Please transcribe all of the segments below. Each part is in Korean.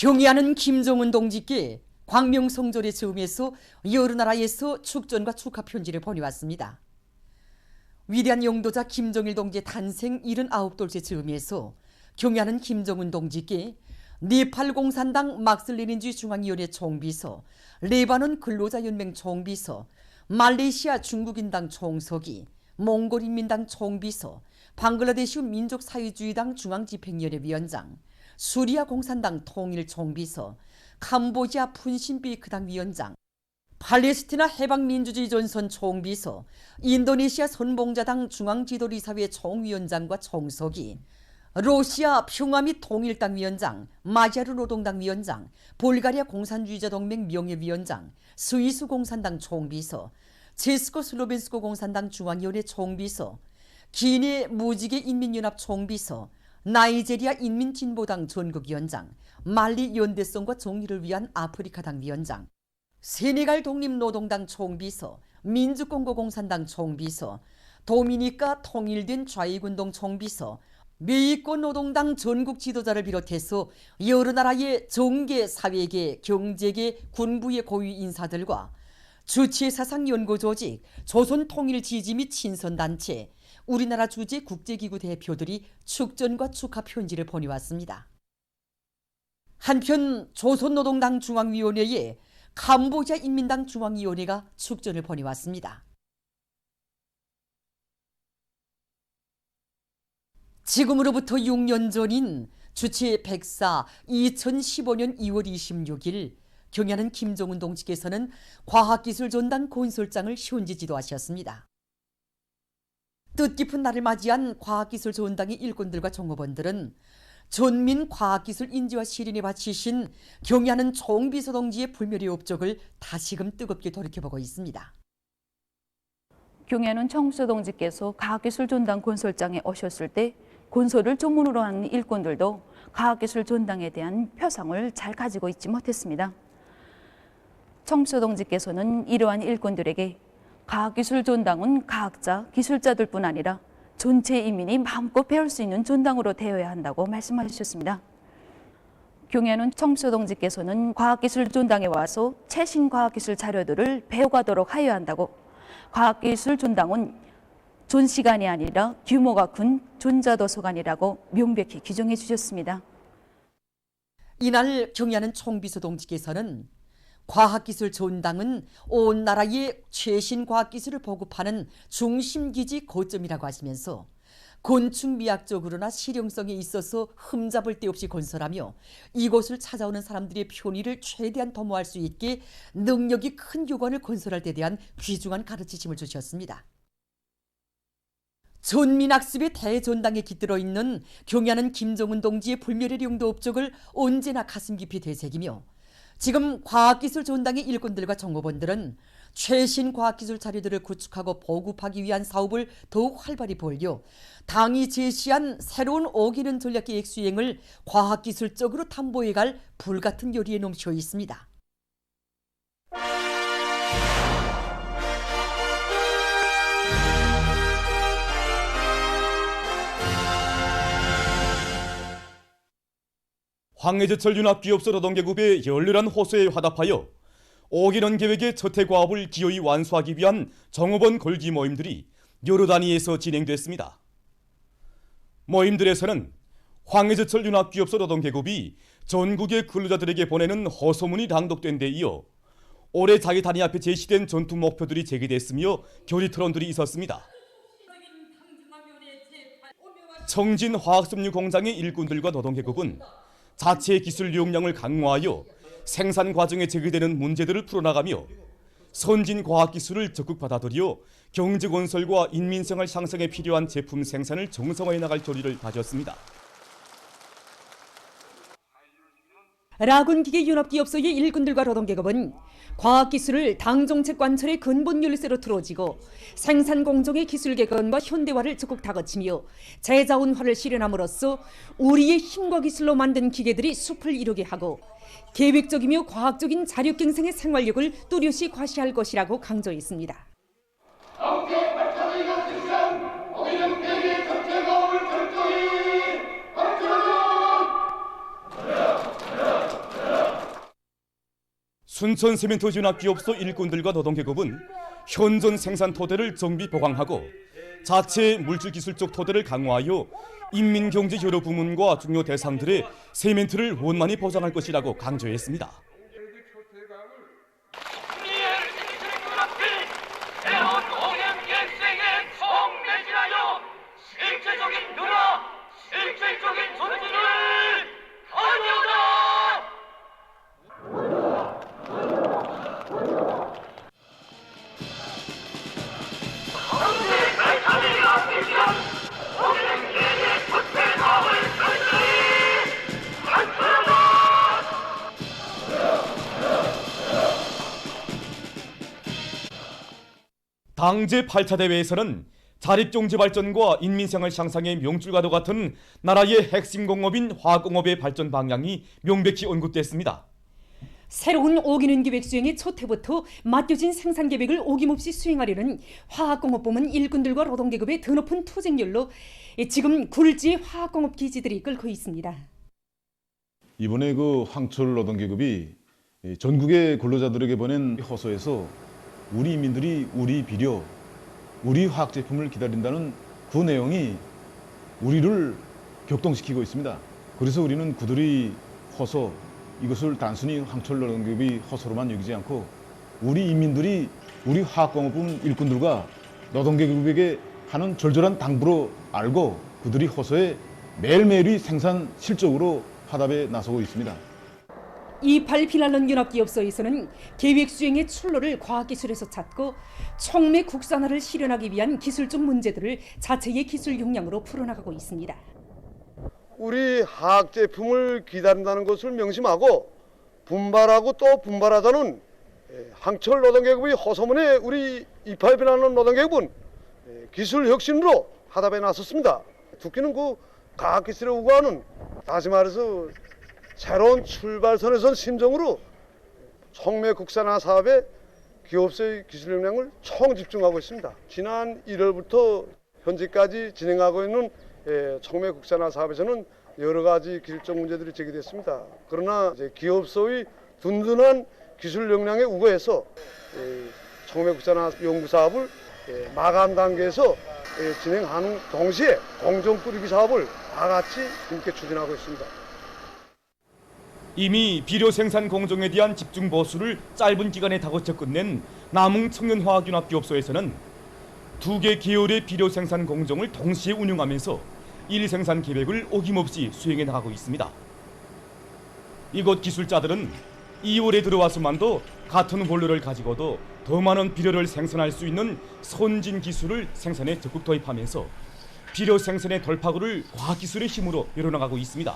경의하는 김정은 동지께 광명성조의 즈음에서 여러 나라에서 축전과 축하 편지를 보내왔습니다. 위대한 영도자 김정일 동지의 탄생 79돌째 즈음에서 경의하는 김정은 동지께 네팔 공산당 막슬레닌주의 중앙위원회 총비서, 레바논 근로자연맹 총비서, 말레이시아 중국인당 총서기, 몽골인민당 총비서, 방글라데시 민족사회주의당 중앙집행위원회 위원장, 수리아 공산당 통일총비서, 캄보디아 푼신비크당 위원장, 팔레스티나 해방민주주의 전선 총비서, 인도네시아 선봉자당 중앙지도리사회 총위원장과 총서기, 러시아 평화 및 통일당 위원장, 마자르 노동당 위원장, 불가리아 공산주의자 동맹 명예위원장, 스위스 공산당 총비서, 체스코 슬로벤스코 공산당 중앙위원회 총비서, 기네 무지개 인민연합 총비서, 나이제리아 인민진보당 전국위원장, 말리 연대성과 정의를 위한 아프리카당 위원장, 세네갈 독립노동당 총비서, 민주공고 공산당 총비서, 도미니카 통일된 좌익운동 총비서, 미이권 노동당 전국 지도자를 비롯해서 여러 나라의 정계, 사회계, 경제계, 군부의 고위 인사들과 주체사상연구조직, 조선통일지지 및 친선단체, 우리나라 주재 국제기구 대표들이 축전과 축하 편지를 보내왔습니다. 한편 조선노동당 중앙위원회에 캄보디아 인민당 중앙위원회가 축전을 보내왔습니다. 지금으로부터 6년 전인 주체 104 2015년 2월 26일 경의하는 김정은 동지께서는 과학기술전당 건설장을 현지 지도하셨습니다. 뜻깊은 날을 맞이한 과학기술전당의 일꾼들과 종업원들은 전민 과학기술 인지와 실현에 바치신 경의하는 총비서 동지의 불멸의 업적을 다시금 뜨겁게 돌이켜보고 있습니다. 경의하는 총비서 동지께서 과학기술전당 건설장에 오셨을 때 건설을 전문으로 하는 일꾼들도 과학기술전당에 대한 표상을 잘 가지고 있지 못했습니다. 총비서 동지께서는 이러한 일꾼들에게 과학기술전당은 과학자, 기술자들뿐 아니라 전체 인민이 마음껏 배울 수 있는 전당으로 되어야 한다고 말씀하셨습니다. 경의하는 총비서 동지께서는 과학기술전당에 와서 최신 과학기술 자료들을 배워가도록 하여야 한다고, 과학기술전당은 존시간이 아니라 규모가 큰 전자도서관이라고 명백히 규정해 주셨습니다. 이날 경의하는 총비서 동지께서는 과학기술전당은 온 나라의 최신 과학기술을 보급하는 중심기지 거점이라고 하시면서 건축미학적으로나 실용성에 있어서 흠잡을 데 없이 건설하며 이곳을 찾아오는 사람들의 편의를 최대한 도모할 수 있게 능력이 큰 교관을 건설할 데 대한 귀중한 가르치심을 주셨습니다. 전민학습의 대전당에 깃들어 있는 경의하는 김정은 동지의 불멸의 용도 업적을 언제나 가슴 깊이 되새기며 지금 과학기술 전당의 일꾼들과 종업원들은 최신 과학기술 자료들을 구축하고 보급하기 위한 사업을 더욱 활발히 벌여 당이 제시한 새로운 어기는 전략계획 수행을 과학기술적으로 탐보해갈 불같은 요리에 넘쳐 있습니다. 황해제철 융합기업소 노동계급의 열렬한 호소에 화답하여 5개년 계획의 저태과업을 기어이 완수하기 위한 종업원 걸기 모임들이 여러 단위에서 진행됐습니다. 모임들에서는 황해제철 융합기업소 노동계급이 전국의 근로자들에게 보내는 호소문이 낭독된 데 이어 올해 자기 단위 앞에 제시된 전투 목표들이 제기됐으며 결의 토론들이 있었습니다. 청진 화학섬유 공장의 일꾼들과 노동계급은 자체의 기술 역량을 강화하여 생산 과정에 제기되는 문제들을 풀어나가며 선진 과학기술을 적극 받아들여 경제건설과 인민생활 향상에 필요한 제품 생산을 정성화해 나갈 결의를 다졌습니다. 라군기계융합기업소의 일꾼들과 노동계급은 과학기술을 당정책 관철의 근본 열쇠로 틀어지고 생산공정의 기술 개선과 현대화를 적극 다그치며 제자원화를 실현함으로써 우리의 힘과 기술로 만든 기계들이 숲을 이루게 하고 계획적이며 과학적인 자력갱생의 생활력을 뚜렷이 과시할 것이라고 강조했습니다. 순천세멘트진압기업소 일꾼들과 노동계급은 현존 생산 토대를 정비 보강하고 자체 물질기술적 토대를 강화하여 인민경제 여러 부문과 중요 대상들의 세멘트를 원만히 보장할 것이라고 강조했습니다. 당제 8차 대회에서는 자립경제 발전과 인민생활 향상의 명줄과도 같은 나라의 핵심 공업인 화학공업의 발전 방향이 명백히 언급됐습니다. 새로운 5기능 계획 수행의 첫 해부터 맡겨진 생산 계획을 어김없이 수행하려는 화학공업부문 일꾼들과 노동계급의 드높은 투쟁열로 지금 굴지의 화학공업 기지들이 끓고 있습니다. 이번에 황철 노동계급이 전국의 근로자들에게 보낸 호소에서 우리 인민들이 우리 비료, 우리 화학 제품을 기다린다는 그 내용이 우리를 격동시키고 있습니다. 그래서 우리는 그들의 호소, 이것을 단순히 황철 노동계급의 호소로만 여기지 않고 우리 인민들이 우리 화학공업부문 일꾼들과 노동계급에게 하는 절절한 당부로 알고 그들의 호소에 매일매일의 생산 실적으로 화답에 나서고 있습니다. 이팔 비난론 연합기업소에서는 계획 수행의 출로를 과학기술에서 찾고 촉매 국산화를 실현하기 위한 기술적 문제들을 자체의 기술 역량으로 풀어나가고 있습니다. 우리 화학 제품을 기다린다는 것을 명심하고 분발하고 또 분발하자는 황철 노동계급의 호소문에 우리 이팔 비난론 노동계급은 기술 혁신으로 화답에 나섰습니다. 특히는 과학기술에 우거하는, 다시 말해서 새로운 출발선에 선 심정으로 촉매 국산화 사업에 기업소의 기술 역량을 총집중하고 있습니다. 지난 1월부터 현재까지 진행하고 있는 촉매 국산화 사업에서는 여러 가지 기술적 문제들이 제기됐습니다. 그러나 이제 기업소의 든든한 기술 역량에 우거해서 촉매 국산화 연구 사업을 마감 단계에서 진행하는 동시에 공정 뿌리기 사업을 다 같이 함께 추진하고 있습니다. 이미 비료 생산 공정에 대한 집중 보수를 짧은 기간에 다거쳐 끝낸 남흥 청년화학융합기업소에서는 2개 계열의 비료 생산 공정을 동시에 운영하면서 일생산 계획을 어김없이 수행해 나가고 있습니다. 이곳 기술자들은 2월에 들어와서만도 같은 원료를 가지고도 더 많은 비료를 생산할 수 있는 선진 기술을 생산에 적극 도입하면서 비료 생산의 돌파구를 과학기술의 힘으로 열어나가고 있습니다.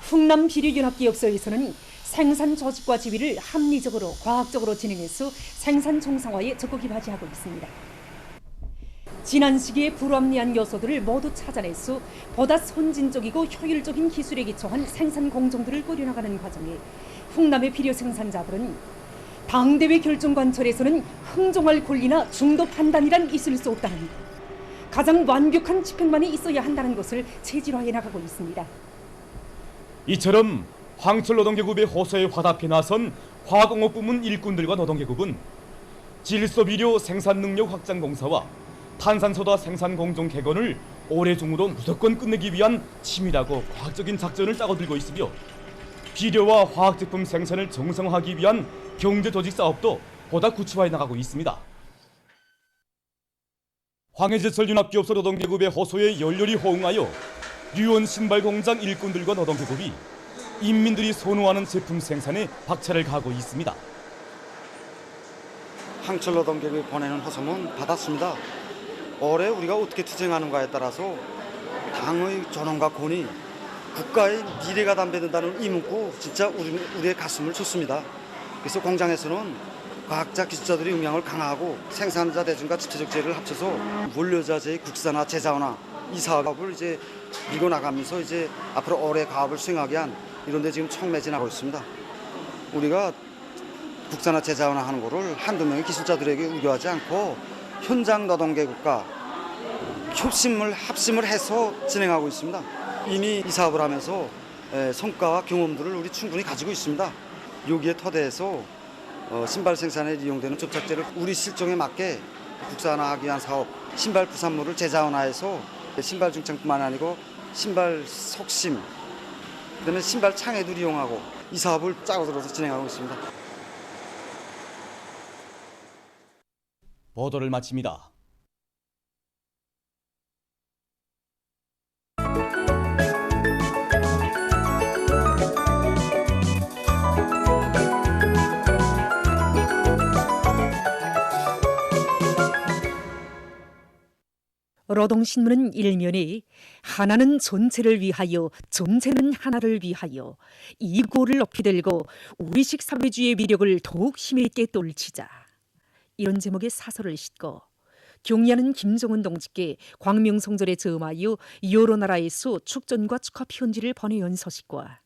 흥남 비료연합기업소에서는 생산 조직과 지휘를 합리적으로 과학적으로 진행해서 생산 정상화에 적극 발휘하고 있습니다. 지난 시기의 불합리한 요소들을 모두 찾아내서 보다 선진적이고 효율적인 기술에 기초한 생산 공정들을 꾸려나가는 과정에 흥남의 비료 생산자들은 당대회 결정 관철에서는 흥정할 권리나 중도 판단이란 있을 수 없다는 것, 가장 완벽한 집행만이 있어야 한다는 것을 체질화해 나가고 있습니다. 이처럼 황철 노동계급의 호소에 화답해 나선 화공업부문 일꾼들과 노동계급은 질소비료 생산 능력 확장 공사와 탄산소다 생산 공정 개건을 올해 중으로 무조건 끝내기 위한 치밀하고 과학적인 작전을 짜고 들고 있으며 비료와 화학제품 생산을 정상화하기 위한 경제조직 사업도 보다 구체화해 나가고 있습니다. 황해제철 윤합기업소 노동계급의 호소에 열렬히 호응하여 류원 신발공장 일꾼들과 노동계급이 인민들이 선호하는 제품 생산에 박차를 가하고 있습니다. 황철 노동계급이 보내는 호소문 받았습니다. 올해 우리가 어떻게 투쟁하는가에 따라서 당의 존엄과 권위, 국가의 미래가 담배된다는 이 문구 진짜 우리의 가슴을 쳤습니다. 그래서 공장에서는 과학자 기술자들의 역량을 강화하고 생산자 대중과 주체적 재를 합쳐서 원료자재의 국산화, 재자원화 이 사업을 이제 밀고 나가면서 이제 앞으로 올해 가업을 수행하게 한 이런 데 지금 촉매진하고 있습니다. 우리가 국산화, 재자원화 하는 거를 한두 명의 기술자들에게 우겨하지 않고 현장 노동계급과 합심을 해서 진행하고 있습니다. 이미 이 사업을 하면서 성과와 경험들을 우리 충분히 가지고 있습니다. 여기에 터대에서 신발 생산에 이용되는 접착제를 우리 실종에 맞게 국산화하기 위한 사업, 신발 부산물을 재자원화해서 신발 중창뿐만 아니고 신발 속심, 그다음에 신발 창에도 이용하고 이 사업을 짜고 들어서 진행하고 있습니다. 보도를 마칩니다. 노동신문은 일면에 하나는 전체를 위하여, 전체는 하나를 위하여 이 고를 높이 들고 우리식 사회주의의 위력을 더욱 힘있게 떨치자, 이런 제목의 사설을 싣고 경의하는 김정은 동지께 광명성절에 저음하여 여러 나라에서 축전과 축하 편지를 보내온 서식과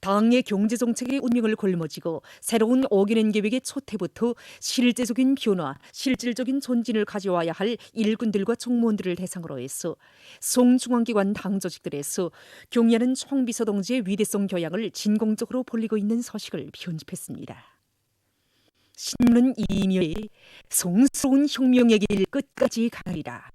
당의 경제정책의 운명을 걸머쥐고 새로운 5개년 계획의 초태부터 실제적인 변화, 실질적인 전진을 가져와야 할 일꾼들과 총무원들을 대상으로 해서 송중앙기관 당조직들에서 경의하는 총비서 동지의 위대성 교양을 진공적으로 벌리고 있는 서식을 편집했습니다. 신문은 이면에 성스러운 혁명의 길 끝까지 가리라,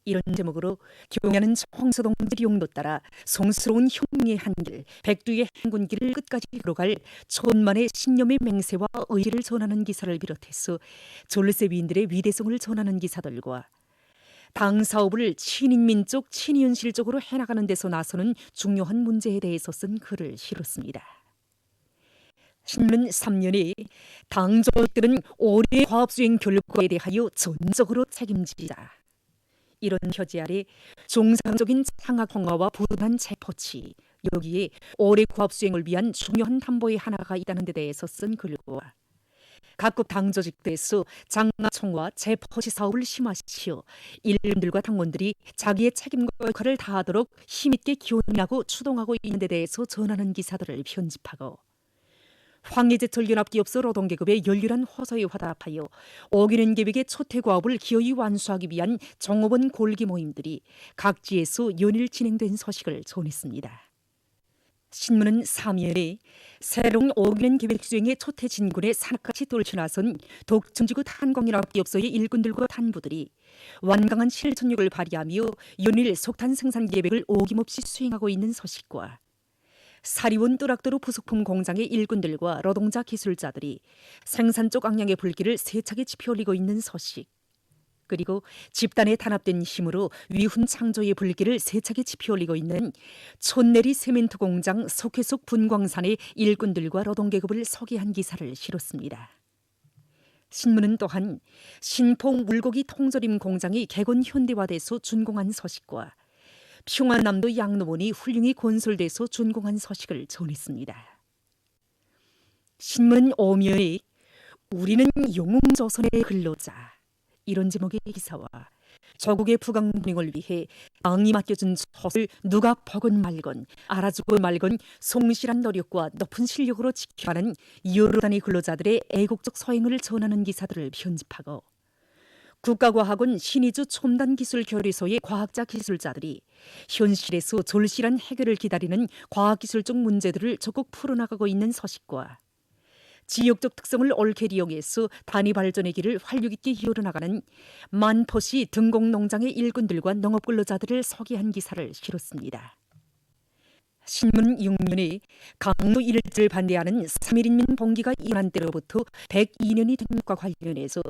이런 제목으로 경의하는 청서동지 용도 따라 성스러운 혁명의 한길, 백두의 행군길을 끝까지 걸어갈 천만의 신념의 맹세와 의지를 전하는 기사를 비롯해서 졸세 위인들의 위대성을 전하는 기사들과 당 사업을 친인민족, 친현실적으로 해나가는 데서 나서는 중요한 문제에 대해서 쓴 글을 실었습니다. 신문 3년에 당 조직들은 올해 과업수행 결과에 대하여 전적으로 책임지자, 이런 표지 아래 정상적인 창학 평화와 부단한 체포치, 여기에 올해 과업 수행을 위한 중요한 담보의 하나가 있다는 데 대해서 쓴 글과 각급 당 조직대에서 장학청과 체포치 사업을 심화시켜 일꾼들과 당원들이 자기의 책임과 역할을 다하도록 힘있게 기원하고 추동하고 있는 데 대해서 전하는 기사들을 편집하고 황해제철 연합기업소 노동계급의 열렬한 호소에 화답하여 5개년 계획의 초태과업을 기어이 완수하기 위한 종업원 골기 모임들이 각지에서 연일 진행된 소식을 전했습니다. 신문은 3일에 새로운 5개년 계획 수행의 초태 진군에 산악같이 떨쳐나선 독점지구 탄광연합기업소의 일꾼들과 단부들이 완강한 실천력을 발휘하며 연일 석탄 생산 계획을 어김없이 수행하고 있는 소식과 사리원 또락도로 부속품 공장의 일꾼들과 노동자 기술자들이 생산 쪽 악량의 불길을 세차게 지펴올리고 있는 소식, 그리고 집단에 단합된 힘으로 위훈 창조의 불길을 세차게 지펴올리고 있는 촌내리 세멘트 공장 석회속 분광산의 일꾼들과 노동계급을 소개한 기사를 실었습니다. 신문은 또한 신포 물고기 통조림 공장이 개건 현대화돼서 준공한 소식과 평안남도 양로원이 훌륭히 건설돼서 준공한 소식을 전했습니다. 신문 오면에 우리는 영웅조선의 근로자, 이런 제목의 기사와 조국의 부강운행을 위해 당이 맡겨준 젖을 누가 버건 말건 알아주고 말건 성실한 노력과 높은 실력으로 지켜가는 여러 단위 근로자들의 애국적 소행을 전하는 기사들을 편집하고 국가과학원 신의주 첨단기술교류소의 과학자 기술자들이 현실에서 절실한 해결을 기다리는 과학기술적 문제들을 적극 풀어나가고 있는 소식과 지역적 특성을 옳게 이용해서 단위 발전의 길을 활력 있게 이어나가는 만포시 등곡농장의 일꾼들과 농업근로자들을 소개한 기사를 실었습니다. 신문 6면에 강로 일제를 반대하는 3.1인민 봉기가 일어난 때로부터 102년이 된 것과 관련해서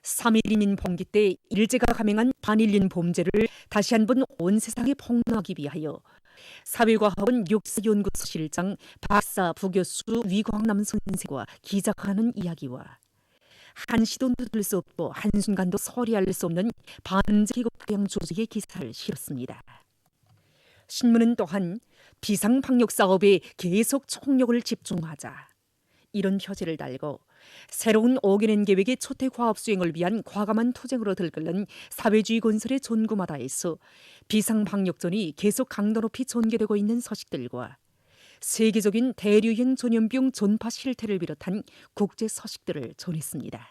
3.1인민 봉기 때 일제가 감행한 반일륜 범죄를 다시 한번 온 세상에 폭로하기 위하여 사회과학원 역사연구소 실장 박사 부교수 위광남 선생과 기자가 하는 이야기와 한시도 늦을 수 없고 한순간도 소리할 수 없는 반제기급 교양 조직의 기사를 실었습니다. 신문은 또한 비상방역 사업에 계속 총력을 집중하자, 이런 표지를 달고 새로운 5개년 계획의 초태 과업 수행을 위한 과감한 투쟁으로 들끓는 사회주의 건설의 전구마다에서 비상방역전이 계속 강도 높이 전개되고 있는 소식들과 세계적인 대류행 전염병 전파 실태를 비롯한 국제 소식들을 전했습니다.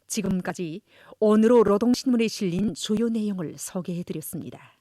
지금까지 오늘로 노동신문에 실린 주요 내용을 소개해드렸습니다.